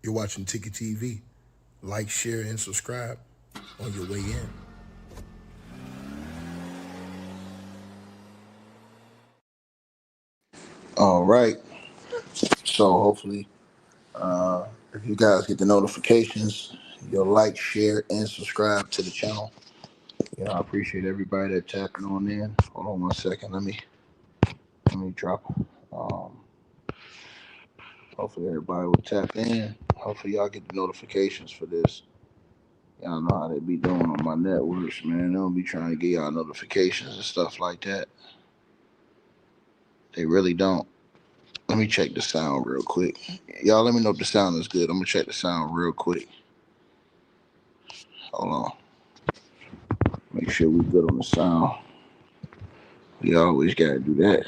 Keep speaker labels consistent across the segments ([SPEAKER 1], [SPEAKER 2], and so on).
[SPEAKER 1] You're watching Ticket TV. Like, share, and subscribe on your way in.
[SPEAKER 2] All right. So hopefully, if you guys get the notifications, you'll like, share, and subscribe to the channel. I appreciate everybody that tapping on in. Hold on 1 second. Let me drop. Um, Hopefully everybody will tap in. Hopefully y'all get the notifications for this. Y'all know how they be doing on my networks, man. They don't be trying to get y'all notifications and stuff like that. They really don't. Let me check the sound real quick. Y'all let me know if the sound is good. I'm gonna check the sound real quick. Hold on. Make sure we good on the sound. We always gotta do that.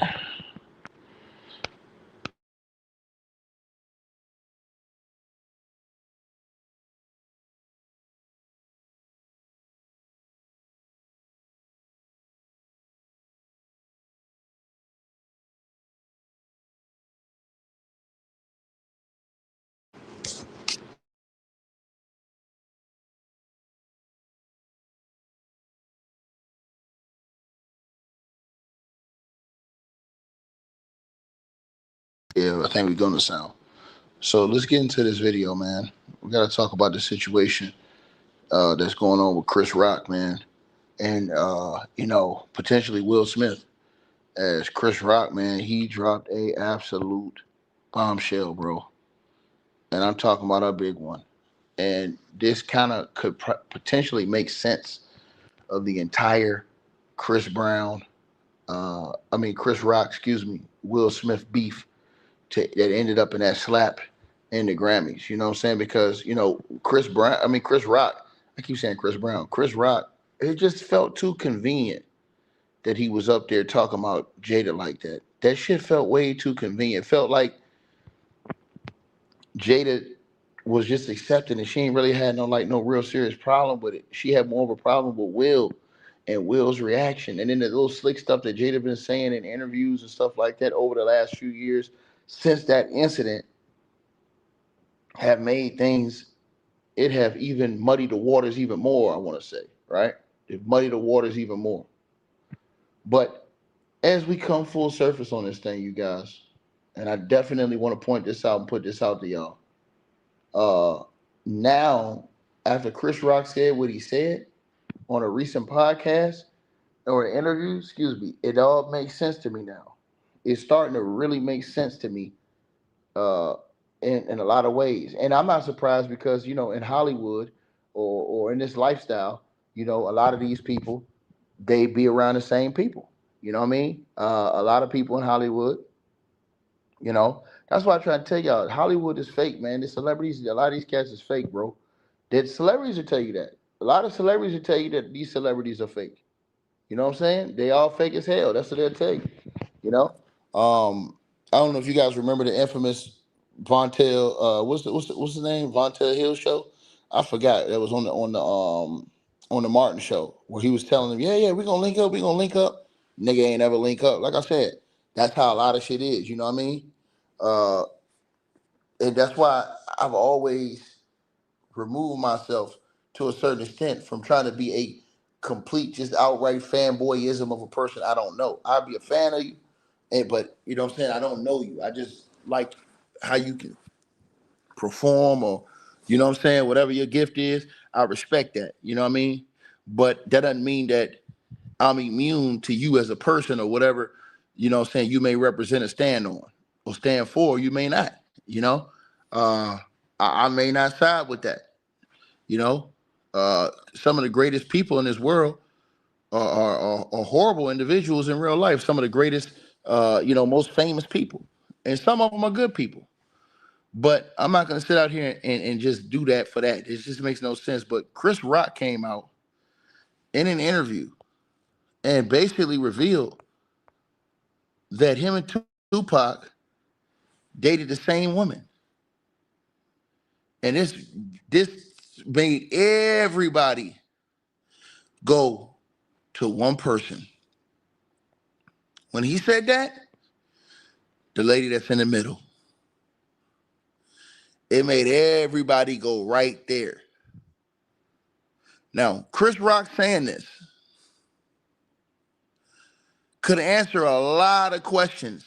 [SPEAKER 2] Yeah, I think we good on the sound. So let's get into this video, man. We gotta talk about the situation that's going on with Chris Rock, man, and potentially Will Smith. As Chris Rock, man, he dropped a absolute bombshell, bro, and I'm talking about a big one. And this kind of could potentially make sense of the entire Chris Brown, Chris Rock, excuse me, Will Smith beef that ended up in that slap in the Grammys. You know what I'm saying? Because Chris Rock. I keep saying Chris Brown. Chris Rock. It just felt too convenient that he was up there talking about Jada like that. That shit felt way too convenient. It felt like Jada was just accepting it. She ain't really had no real serious problem with it. She had more of a problem with Will and Will's reaction. And then the little slick stuff that Jada been saying in interviews and stuff like that over the last few years since that incident have made things, it have even muddied the waters even more, I want to say, right? It muddied the waters even more. But as we come full surface on this thing, you guys, and I definitely want to point this out and put this out to y'all. Uh, Now, after Chris Rock said what he said on a recent podcast or an interview, excuse me, it all makes sense to me now. It's starting to really make sense to me uh, in a lot of ways. And I'm not surprised because, in Hollywood or in this lifestyle, a lot of these people, they be around the same people. You know what I mean? A lot of people in Hollywood, that's why I try to tell y'all, Hollywood is fake, man. The celebrities, a lot of these cats is fake, bro. That celebrities will tell you that. A lot of celebrities will tell you that these celebrities are fake. You know what I'm saying? They all fake as hell. That's what they'll tell you. You know? I don't know if you guys remember the infamous Vontel, what's the name? Vontel Hill show? I forgot. That was on the Martin show where he was telling them, yeah, yeah, we're gonna link up, we're gonna link up. Nigga ain't ever link up. Like I said, that's how a lot of shit is, you know what I mean? Uh and that's why I've always removed myself to a certain extent from trying to be a complete, just outright fanboyism of a person I don't know. I'd be a fan of you, but you know what I'm saying? I don't know you. I just like how you can perform or, you know what I'm saying? Whatever your gift is, I respect that. You know what I mean? But that doesn't mean that I'm immune to you as a person or whatever, you know what I'm saying, you may represent a stand on or stand for, you may not, you know? Uh, I may not side with that, you know? Some of the greatest people in this world are horrible individuals in real life. Some of the greatest, most famous people. And some of them are good people. But I'm not going to sit out here and just do that for that. It just makes no sense. But Chris Rock came out in an interview and basically revealed that him and Tupac dated the same woman. And this made everybody go to one person. When he said that, the lady that's in the middle. It made everybody go right there. Now, Chris Rock saying this could answer a lot of questions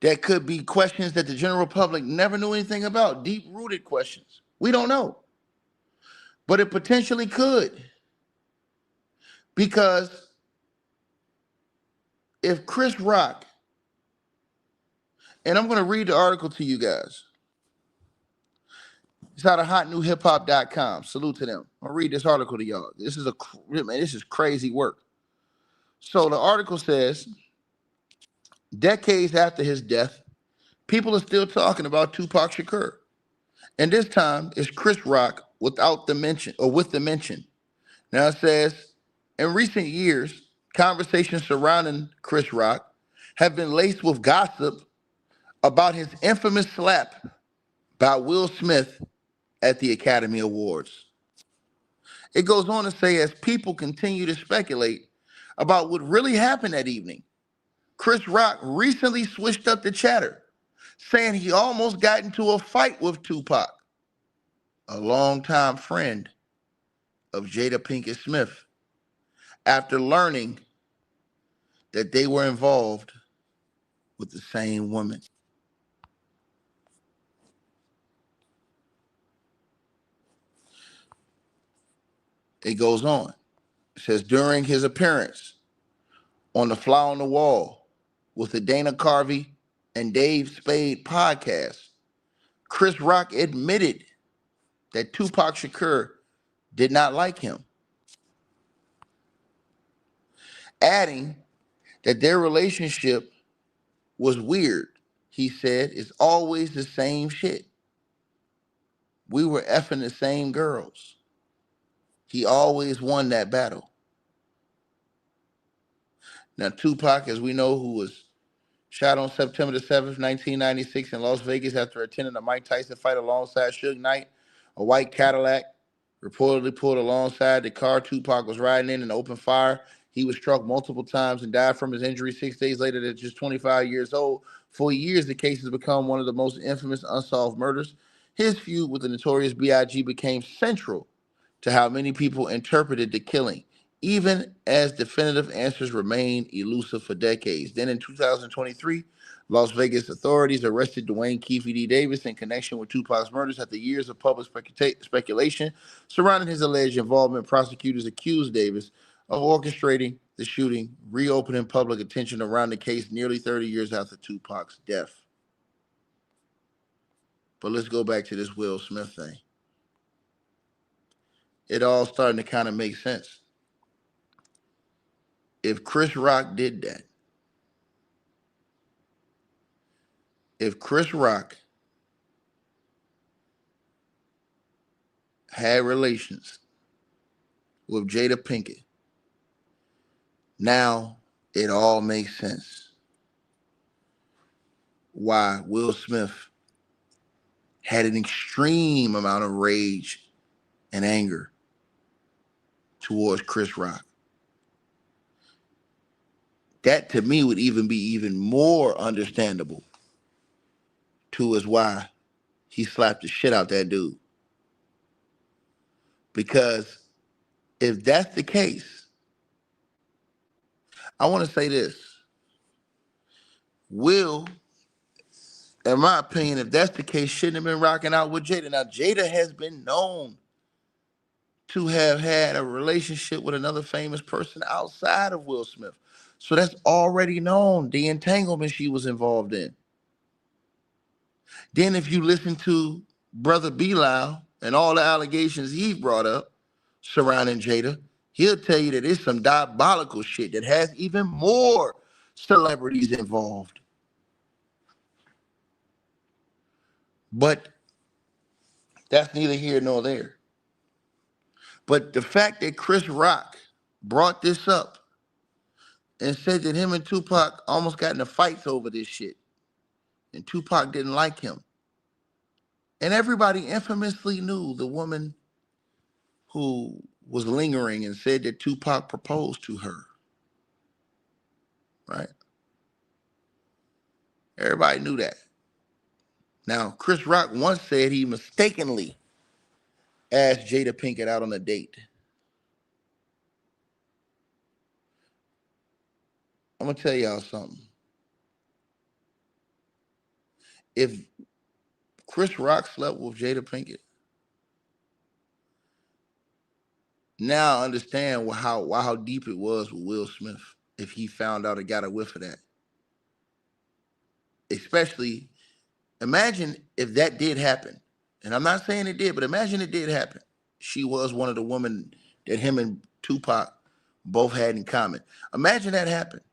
[SPEAKER 2] that could be questions that the general public never knew anything about, deep-rooted questions. We don't know. But it potentially could. Because if Chris Rock, and I'm going to read the article to you guys. It's out of hotnewhiphop.com. Salute to them. I'll read this article to y'all. This is crazy work. So the article says, decades after his death, people are still talking about Tupac Shakur. And this time it's Chris Rock without the mention, or with the mention. Now it says, in recent years, conversations surrounding Chris Rock have been laced with gossip about his infamous slap by Will Smith at the Academy Awards. It goes on to say, as people continue to speculate about what really happened that evening, Chris Rock recently switched up the chatter, saying he almost got into a fight with Tupac, a longtime friend of Jada Pinkett Smith, after learning that they were involved with the same woman. It goes on. It says, during his appearance on the Fly on the Wall with the Dana Carvey and Dave Spade podcast, Chris Rock admitted that Tupac Shakur did not like him, adding that their relationship was weird. He said, it's always the same shit. We were effing the same girls. He always won that battle. Now, Tupac, as we know, who was shot on September the 7th, 1996 in Las Vegas after attending a Mike Tyson fight alongside Suge Knight, a white Cadillac reportedly pulled alongside the car Tupac was riding in and opened fire. He was struck multiple times and died from his injuries 6 days later at just 25 years old. For years, the case has become one of the most infamous unsolved murders. His feud with the notorious B.I.G. became central to how many people interpreted the killing, even as definitive answers remain elusive for decades. Then in 2023, Las Vegas authorities arrested Dwayne Keefe D. Davis in connection with Tupac's murders. After years of public speculation surrounding his alleged involvement, prosecutors accused Davis of orchestrating the shooting, reopening public attention around the case nearly 30 years after Tupac's death. But let's go back to this Will Smith thing. It all starting to kind of make sense. If Chris Rock did that, if Chris Rock had relations with Jada Pinkett, now it all makes sense why Will Smith had an extreme amount of rage and anger towards Chris Rock. That to me would even be even more understandable too, is why he slapped the shit out that dude. Because if that's the case, I want to say this. Will, in my opinion, if that's the case, shouldn't have been rocking out with Jada. Now, Jada has been known to have had a relationship with another famous person outside of Will Smith. So that's already known, the entanglement she was involved in. Then if you listen to Brother Bilal and all the allegations he brought up surrounding Jada, he'll tell you that it's some diabolical shit that has even more celebrities involved. But that's neither here nor there. But the fact that Chris Rock brought this up and said that him and Tupac almost got into fights over this shit, and Tupac didn't like him. And everybody infamously knew the woman who was lingering and said that Tupac proposed to her. Right? Everybody knew that. Now, Chris Rock once said he mistakenly asked Jada Pinkett out on a date. I'm gonna tell y'all something. If Chris Rock slept with Jada Pinkett, now I understand how deep it was with Will Smith if he found out and got a whiff of that. Especially, imagine if that did happen. And I'm not saying it did, but imagine it did happen. She was one of the women that him and Tupac both had in common. Imagine that happened.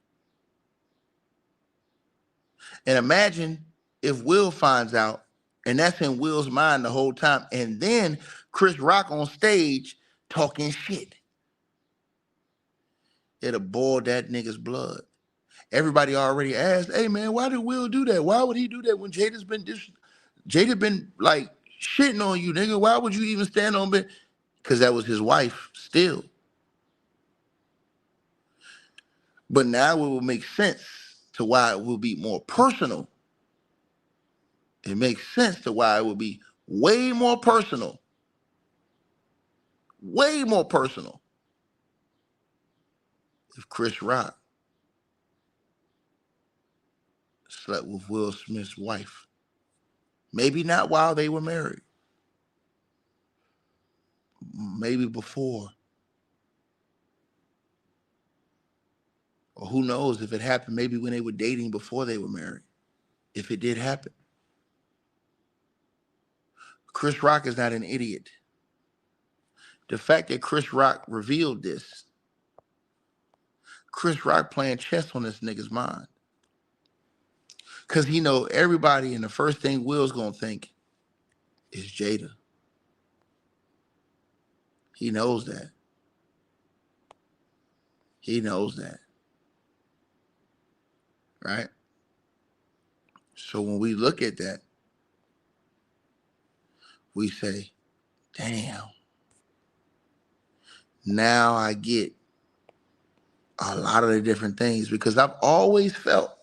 [SPEAKER 2] And imagine if Will finds out, and that's in Will's mind the whole time, and then Chris Rock on stage talking shit. It'll boil that nigga's blood. Everybody already asked, hey man, why did Will do that? Why would he do that when Jada been like shitting on you, nigga? Why would you even stand on it? Because that was his wife still. But now it will make sense to why it will be more personal. It makes sense to why it will be way more personal if Chris Rock slept with Will Smith's wife. Maybe not while they were married. Maybe before. Or who knows if it happened maybe when they were dating before they were married. If it did happen. Chris Rock is not an idiot. The fact that Chris Rock revealed this, Chris Rock playing chess on this nigga's mind. Because he know everybody, and the first thing Will's going to think is Jada. He knows that. He knows that. Right? So when we look at that, we say, damn, now I get a lot of the different things, because I've always felt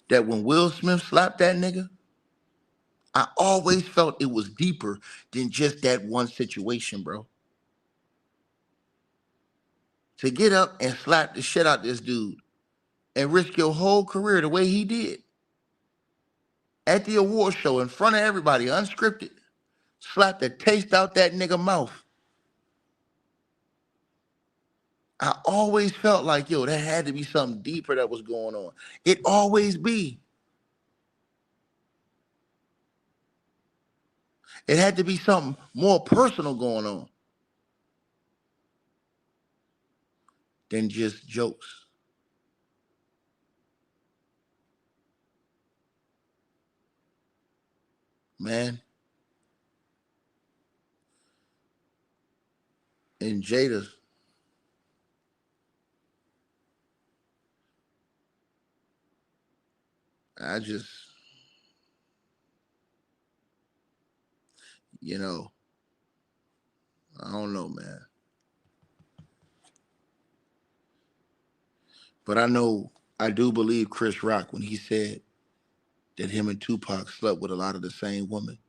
[SPEAKER 2] that when Will Smith slapped that nigga, I always felt it was deeper than just that one situation, bro. To get up and slap the shit out this dude and risk your whole career the way he did at the award show in front of everybody, unscripted, slap the taste out that nigga mouth. I always felt like, yo, there had to be something deeper that was going on. It always be. It had to be something more personal going on than just jokes. Man. And Jada, I just, you know, I don't know, man. But I do believe Chris Rock when he said that him and Tupac slept with a lot of the same women.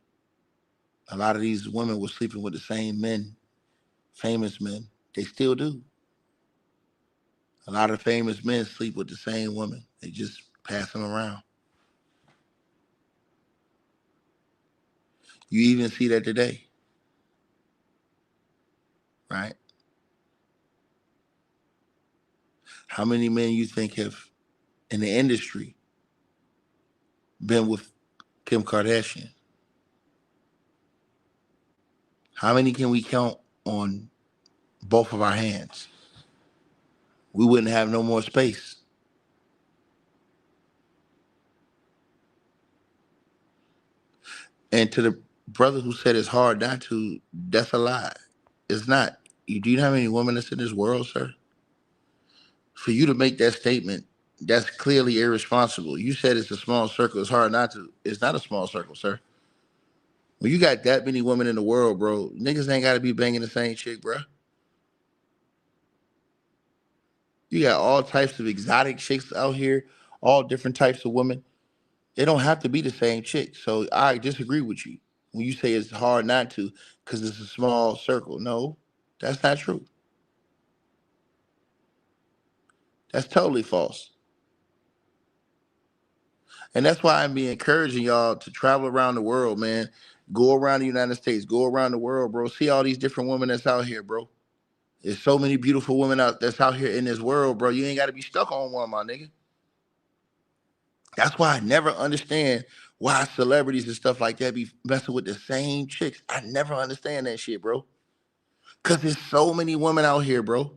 [SPEAKER 2] A lot of these women were sleeping with the same men, famous men. They still do. A lot of famous men sleep with the same women. They just pass them around. You even see that today, right? How many men you think have in the industry been with Kim Kardashian? How many can we count on both of our hands? We wouldn't have no more space. And to the brother who said it's hard not to, that's a lie. It's not. Do you know how many women that's in this world, sir? For you to make that statement, that's clearly irresponsible. You said it's a small circle. It's hard not to. It's not a small circle, sir. When you got that many women in the world, bro, niggas ain't got to be banging the same chick, bro. You got all types of exotic chicks out here, all different types of women. It don't have to be the same chick. So I disagree with you when you say it's hard not to because it's a small circle. No, that's not true. That's totally false. And that's why I'm be encouraging y'all to travel around the world, man. Go around the United States, go around the world, bro. See all these different women that's out here, bro. There's so many beautiful women out that's out here in this world, bro. You ain't got to be stuck on one, my nigga. That's why I never understand why celebrities and stuff like that be messing with the same chicks. I never understand that shit, bro. Cause there's so many women out here, bro.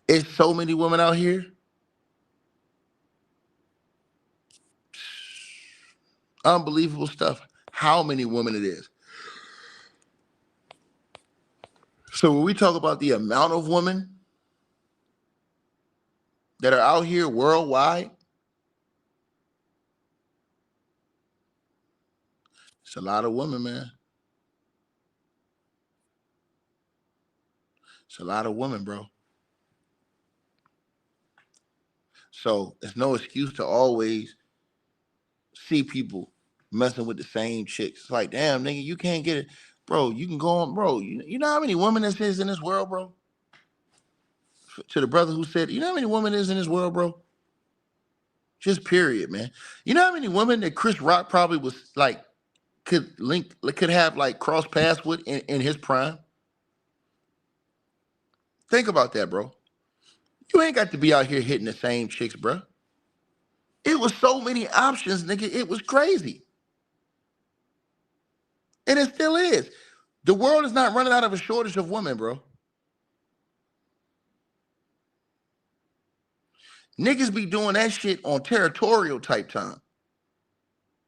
[SPEAKER 2] It's so many women out here. Unbelievable stuff. How many women it is. So when we talk about the amount of women that are out here worldwide, it's a lot of women, man. It's a lot of women, bro. So it's no excuse to always see people messing with the same chicks. It's like, damn, nigga, you can't get it. Bro, you can go on, bro. You know how many women this is in this world, bro? To the brother who said, you know how many women is in this world, bro? Just period, man. You know how many women that Chris Rock probably was like, could have like cross paths with in his prime? Think about that, bro. You ain't got to be out here hitting the same chicks, bro. It was so many options, nigga. It was crazy. And it still is. The world is not running out of a shortage of women, bro. Niggas be doing that shit on territorial type time.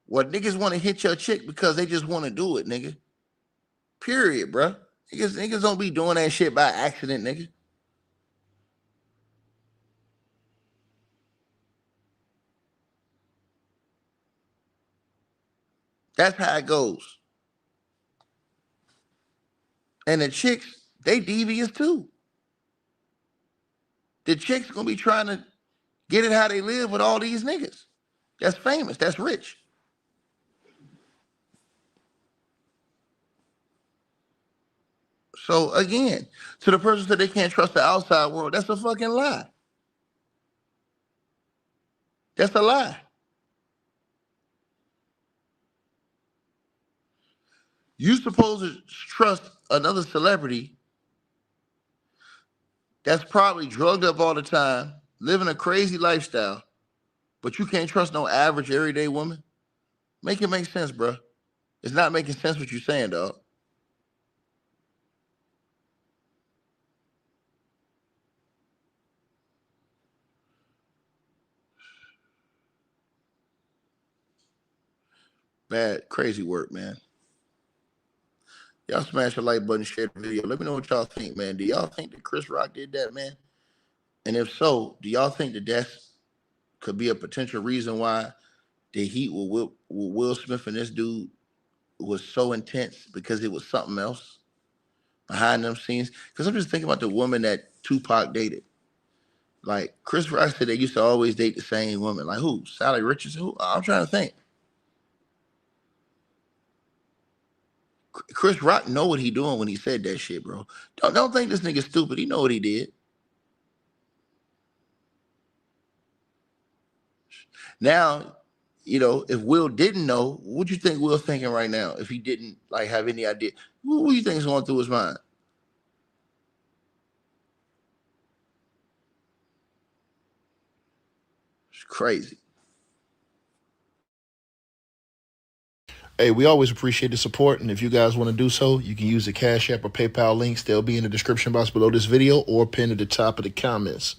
[SPEAKER 2] What niggas want to hit your chick because they just want to do it, nigga. Period, bro. Niggas don't be doing that shit by accident, nigga. That's how it goes. And the chicks, they devious too. The chicks gonna be trying to get it how they live with all these niggas. That's famous. That's rich. So again, to the person that they can't trust the outside world, that's a fucking lie. That's a lie. You supposed to trust another celebrity that's probably drugged up all the time, living a crazy lifestyle, but you can't trust no average everyday woman? Make it make sense, bro. It's not making sense what you're saying, dog. Bad, crazy work, man. Y'all smash the like button, share the video. Let me know what y'all think, man. Do y'all think that Chris Rock did that, man? And if so, do y'all think that that's could be a potential reason why the heat with Will Smith and this dude was so intense because it was something else behind them scenes? Because I'm just thinking about the woman that Tupac dated. Like Chris Rock said, they used to always date the same woman. Like who? Sally Richardson? Who? I'm trying to think. Chris Rock know what he doing when he said that shit, bro. Don't think this nigga stupid. He know what he did. Now, you know, if Will didn't know, what you think Will thinking right now? If he didn't like have any idea, what do you think is going through his mind? It's crazy.
[SPEAKER 1] Hey, we always appreciate the support, and if you guys want to do so, you can use the Cash App or PayPal links. They'll be in the description box below this video or pinned at the top of the comments.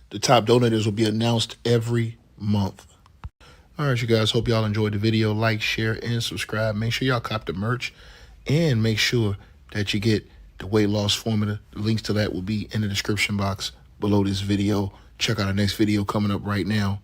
[SPEAKER 1] The top donators will be announced every month. All right, you guys, hope y'all enjoyed the video. Like, share, and subscribe. Make sure y'all cop the merch, and make sure that you get the weight loss formula. The links to that will be in the description box below this video. Check out our next video coming up right now.